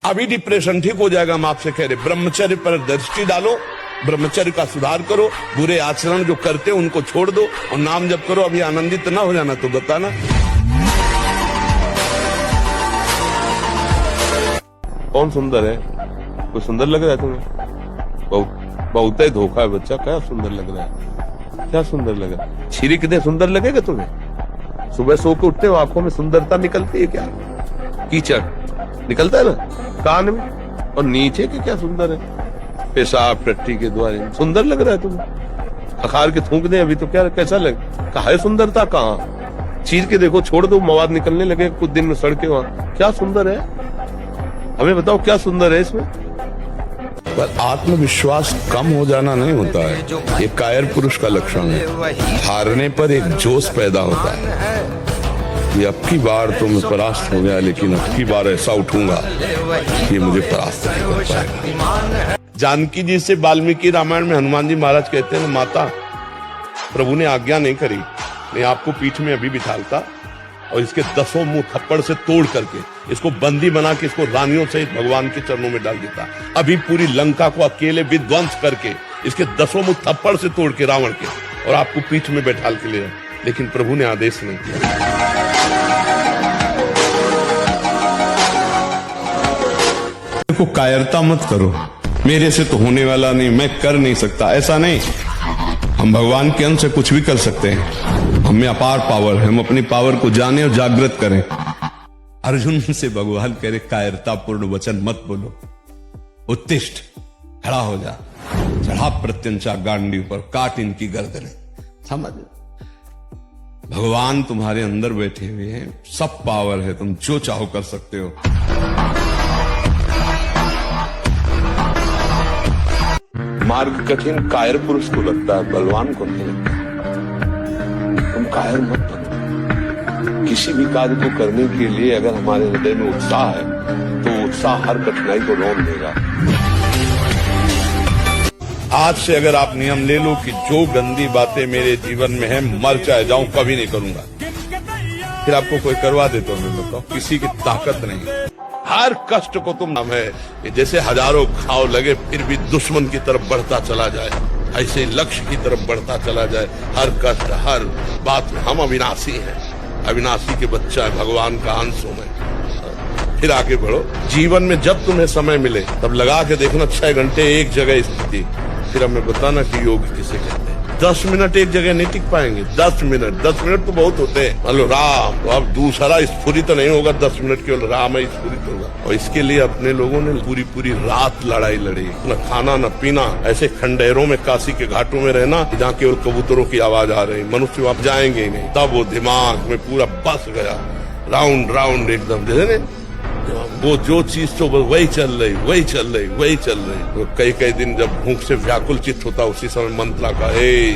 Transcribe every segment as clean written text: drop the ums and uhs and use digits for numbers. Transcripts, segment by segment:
अभी डिप्रेशन ठीक हो जाएगा। हम आपसे कह रहे ब्रह्मचर्य पर दृष्टि डालो, ब्रह्मचर्य का सुधार करो, बुरे आचरण जो करते उनको छोड़ दो और नाम जप करो। अभी आनंदित ना हो जाना तो बताना। कौन सुंदर है? कोई सुंदर लग रहा है तुम्हें? बहुत ही धोखा है बच्चा। क्या सुंदर लग रहा है? क्या सुंदर लगा? छिरी कितने सुंदर लगेगा तुम्हें? सुबह सो के उठते हो, आंखों में सुंदरता निकलती है क्या? कीचड़ निकलता है ना कान में, और नीचे के क्या सुंदर है? पेशाब टट्टी के द्वारे सुंदर लग रहा है तुम्हें? अखार के थूक दे अभी तो क्या, कैसा लगे? कहा है सुंदरता? कहाँ? चीर के देखो, छोड़ दो, मवाद निकलने लगे कुछ दिन में सड़के। वहां क्या सुंदर है? हमें बताओ क्या सुंदर है इसमें? पर आत्मविश्वास कम हो जाना नहीं होता है, ये कायर पुरुष का लक्षण है। हारने पर एक जोश पैदा होता है कि अब की बार तो मैं परास्त हो गया, लेकिन अब की बार ऐसा उठूंगा कि मुझे परास्त नहीं कर पाएगा। जानकी जी से वाल्मीकि रामायण में हनुमान जी महाराज कहते हैं, माता प्रभु ने आज्ञा नहीं करी, मैं आपको पीठ में अभी बिठालता और इसके 10 मुंह थप्पड़ से तोड़ करके इसको बंदी बना के इसको रानियों सहित भगवान के चरणों में डाल देता। अभी पूरी लंका को अकेले विध्वंस करके इसके 10 मुंह थप्पड़ से तोड़ के रावण के, और आपको पीठ में बैठाल के ले, लेकिन प्रभु ने आदेश नहीं किया। को कायरता मत करो, मेरे से तो होने वाला नहीं, मैं कर नहीं सकता, ऐसा नहीं। हम भगवान के अंश से कुछ भी कर सकते हैं, हमें अपार पावर है, हम अपनी पावर को जाने और जागृत करें। अर्जुन से भगवान कह रहे कायरता पूर्ण वचन मत बोलो, उत्तिष्ठ, खड़ा हो जा, चढ़ा प्रत्यंचा गांडी पर, काट इनकी गर्दनें। समझ, भगवान तुम्हारे अंदर बैठे हुए हैं, सब पावर है, तुम जो चाहो कर सकते हो। मार्ग कठिन कायर पुरुष को लगता है, बलवान को नहीं लगता। तुम कायर मत बनो। किसी भी कार्य को करने के लिए अगर हमारे हृदय में उत्साह है तो उत्साह हर कठिनाई को रोक देगा। आज से अगर आप नियम ले लो कि जो गंदी बातें मेरे जीवन में है, मर चाहे जाऊं, कभी नहीं करूंगा। फिर आपको कोई करवा दे तो मैं बताओ, किसी की ताकत नहीं। हर कष्ट को तुम नाम है जैसे हजारों घाव लगे फिर भी दुश्मन की तरफ बढ़ता चला जाए, ऐसे लक्ष्य की तरफ बढ़ता चला जाए। हर कष्ट, हर बात में हम अविनाशी हैं, अविनाशी के बच्चा है, भगवान का अंश हूं मैं। फिर आगे बढ़ो। जीवन में जब तुम्हें समय मिले तब लगा के देखना 6 घंटे एक जगह स्थिति, फिर हमें बताना कि योग किसे कहते हैं। 10 मिनट एक जगह नहीं टिक पाएंगे। 10 मिनट तो बहुत होते हैं। मान लो राम, तो अब दूसरा स्फुरित नहीं होगा, 10 मिनट केवल राम ही स्फुरित होगा। और इसके लिए अपने लोगों ने पूरी रात लड़ाई लड़ी, न खाना न पीना, ऐसे खंडहरों में, काशी के घाटों में रहना जहाँ केवल कबूतरों की आवाज आ रही, मनुष्य वहां जाएंगे ही नहीं। तब वो दिमाग में पूरा बस गया, राउंड एकदम, जैसे वो जो चीज तो वही चल रही। तो कई दिन जब भूख से व्याकुल चित्त होता, उसी समय मंत्रा का, हे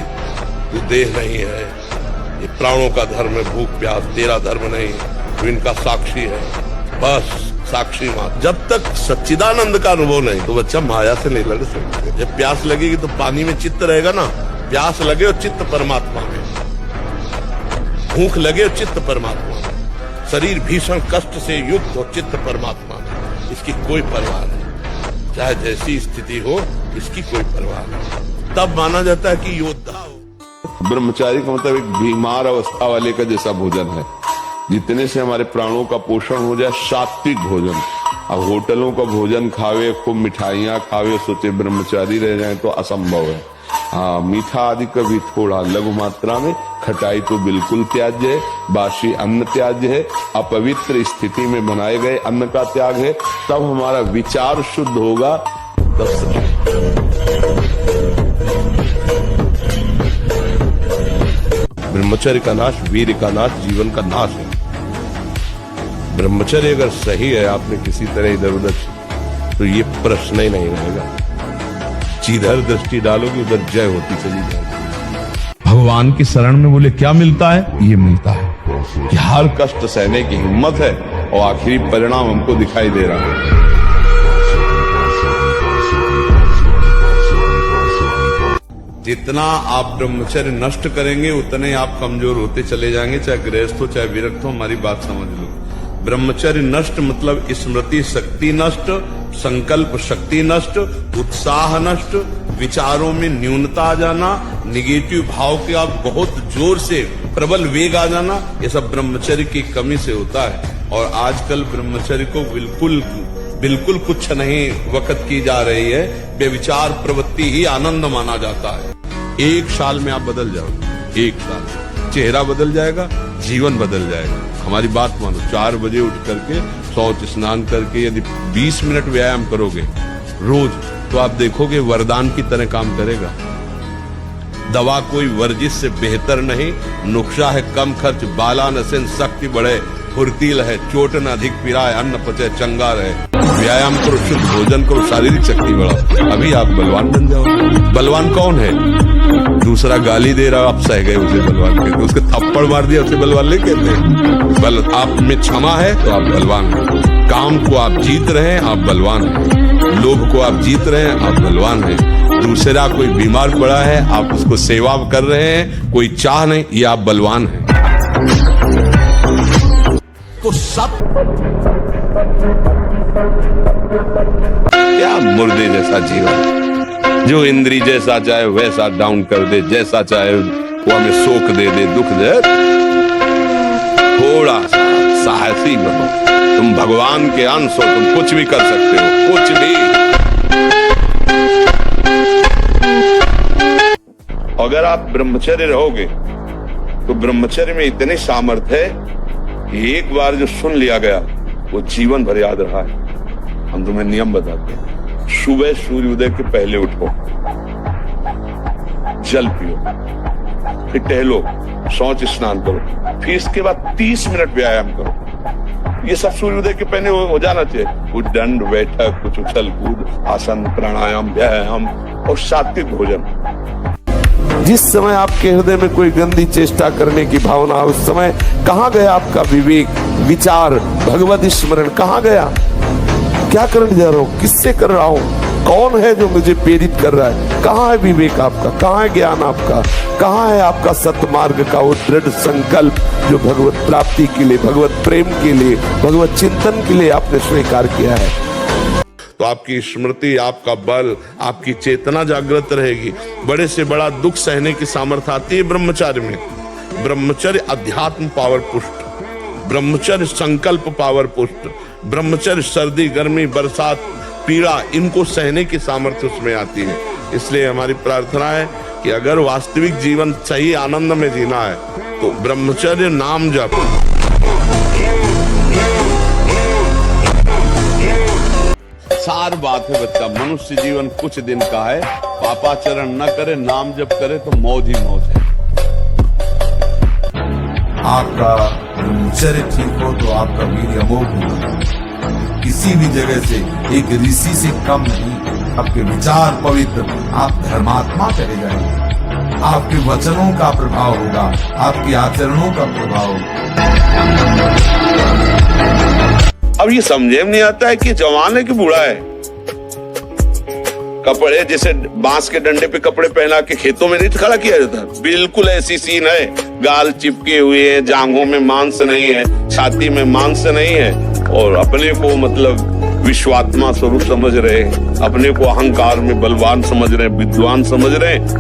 तू देह नहीं है, ये प्राणों का धर्म है, भूख प्यास, तेरा धर्म नहीं, तू इनका साक्षी है, बस साक्षी मात्र। जब तक सच्चिदानंद का अनुभव नहीं तो बच्चा माया से नहीं लड़ सकते। जब प्यास लगेगी तो पानी में चित्त रहेगा ना, प्यास लगे और चित्त परमात्मा में, भूख लगे और चित्त परमात्मा में, शरीर भीषण कष्ट से युक्त हो, चित्त परमात्मा में, इसकी कोई परवाह नहीं। चाहे जैसी स्थिति हो, इसकी कोई परवाह नहीं। तब माना जाता है कि योद्धा हो। ब्रह्मचारी का मतलब एक बीमार अवस्था वाले का जैसा भोजन है, जितने से हमारे प्राणों का पोषण हो जाए, सात्विक भोजन। अब होटलों का भोजन खावे, खूब मिठाइयाँ खावे, सोचे ब्रह्मचारी रह जाए तो असंभव है। हाँ, मीठा आदि कभी थोड़ा लघु मात्रा में, खटाई तो बिल्कुल त्याज्य है, बासी अन्न त्याज्य है, अपवित्र स्थिति में बनाए गए अन्न का त्याग है। तब हमारा विचार शुद्ध होगा, तब ब्रह्मचर्य का नाश वीर का नाश, जीवन का नाश है। ब्रह्मचर्य अगर सही है, आपने किसी तरह इधर उधर, तो ये प्रश्न ही नहीं रहेगा। जिधर दृष्टि डालोगे उधर जय होती चली जाएगी। भगवान की शरण में बोले क्या मिलता है? ये मिलता है कि हर कष्ट सहने की हिम्मत है, और आखिरी परिणाम हमको दिखाई दे रहा है। जितना आप ब्रह्मचर्य नष्ट करेंगे उतने आप कमजोर होते चले जाएंगे, चाहे गृहस्थ हो चाहे विरक्त हो। हमारी बात समझ लो, ब्रह्मचर्य नष्ट मतलब स्मृति शक्ति नष्ट, संकल्प शक्ति नष्ट, उत्साह नष्ट, विचारों में न्यूनता आ जाना, निगेटिव भाव के आप बहुत जोर से प्रबल वेग आ जाना, ये सब ब्रह्मचर्य की कमी से होता है। और आजकल ब्रह्मचर्य को बिल्कुल कुछ नहीं वक़्त की जा रही है। बेविचार प्रवृत्ति ही आनंद माना जाता है। 1 साल में आप बदल जाओगे, 1 साल चेहरा बदल जाएगा, जीवन बदल जाएगा। हमारी बात मानो, 4 बजे उठ करके शौच स्नान करके यदि 20 मिनट व्यायाम करोगे रोज, तो आप देखोगे वरदान की तरह काम करेगा। दवा कोई वर्जिश से बेहतर नहीं, नुस्खा है कम खर्च, बाला नसेन शक्ति बढ़े, फुर्तील है चोट न अधिक पिराए, अन्न पचे चंगा रहे। व्यायाम करो, शुद्ध भोजन करो, शारीरिक शक्ति बढ़ाओ, अभी आप बलवान बन जाओ। बलवान कौन है? दूसरा गाली दे रहा, आप सह गए उसे बलवान कहते, उसके थप्पड़ मार दिया उसे बलवान नहीं कहते। बल आप में क्षमा है तो आप बलवान हैं। काम को आप जीत रहे हैं, आप बलवान हैं। लोभ को आप जीत रहे हैं, आप बलवान हैं। दूसरा कोई बीमार पड़ा है, आप उसको सेवा कर रहे हैं, कोई चाह नहीं, ये आप बलवान हैं। तो सब क्या मुर्दे जैसा जीवन, जो इंद्री जैसा चाहे वैसा डाउन कर दे, जैसा चाहे वो हमें शोक दे दे, दुख दे। थोड़ा सा साहसी बनो, तुम भगवान के अंश हो, तुम कुछ भी कर सकते हो, कुछ भी। अगर आप ब्रह्मचर्य रहोगे तो ब्रह्मचर्य में इतनी सामर्थ्य है, एक बार जो सुन लिया गया वो जीवन भर याद रहा है। हम तुम्हें नियम बताते हैं, सुबह सूर्योदय के पहले उठो, जल पियो, फिर टहलो, शौच स्नान करो, फिर इसके बाद 30 मिनट व्यायाम करो। ये सब सूर्योदय के पहले हो जाना चाहिए। कुछ दंड बैठक, कुछ उछल कूद, आसन, प्राणायाम, व्यायाम और सात्विक भोजन। जिस समय आपके हृदय में कोई गंदी चेष्टा करने की भावना, उस समय कहाँ गया आपका विवेक, विचार, भगवत स्मरण कहाँ गया? क्या करने जा रहा हूँ, किससे कर रहा हूँ, कौन है जो मुझे प्रेरित कर रहा है? कहाँ है विवेक आपका, कहाँ है ज्ञान आपका, कहाँ है आपका सत्मार्ग का वो दृढ़ संकल्प जो भगवत प्राप्ति के लिए, भगवत प्रेम के लिए, भगवत चिंतन के लिए आपने स्वीकार किया है? तो आपकी स्मृति, आपका बल, आपकी चेतना जागृत रहेगी। बड़े से बड़ा दुख सहने की सामर्थ्य आती है ब्रह्मचर्य में। ब्रह्मचर्य अध्यात्म पावर पुष्ट, ब्रह्मचर्य संकल्प पावर पुष्ट, ब्रह्मचर्य सर्दी गर्मी बरसात पीड़ा इनको सहने की सामर्थ्य उसमें आती है। इसलिए हमारी प्रार्थना है कि अगर वास्तविक जीवन सही आनंद में जीना है तो ब्रह्मचर्य नाम जप, सार बात है बच्चा। मनुष्य जीवन कुछ दिन का है, पापाचरण न करे, नाम जप करे तो मौज ही मौज है। आपका ब्रह्मचर्य ठीक हो तो आपका वीर्य अमोघ होगा, किसी भी जगह से एक ऋषि से कम नहीं। आपके विचार पवित्र, आप धर्मात्मा चले जाएंगे। आपके वचनों का प्रभाव होगा, आपके आचरणों का प्रभाव होगा। अब ये समझे में नहीं आता है कि जवान है कि बूढ़ा है। कपड़े जैसे बांस के डंडे पे कपड़े पहना के खेतों में नहीं खड़ा किया जाता, बिल्कुल ऐसी सीन है। गाल चिपके हुए हैं, जांघों में मांस नहीं है, छाती में मांस नहीं है, और अपने को मतलब विश्वात्मा स्वरूप समझ रहे हैं, अपने को अहंकार में बलवान समझ रहे हैं, विद्वान समझ रहे हैं।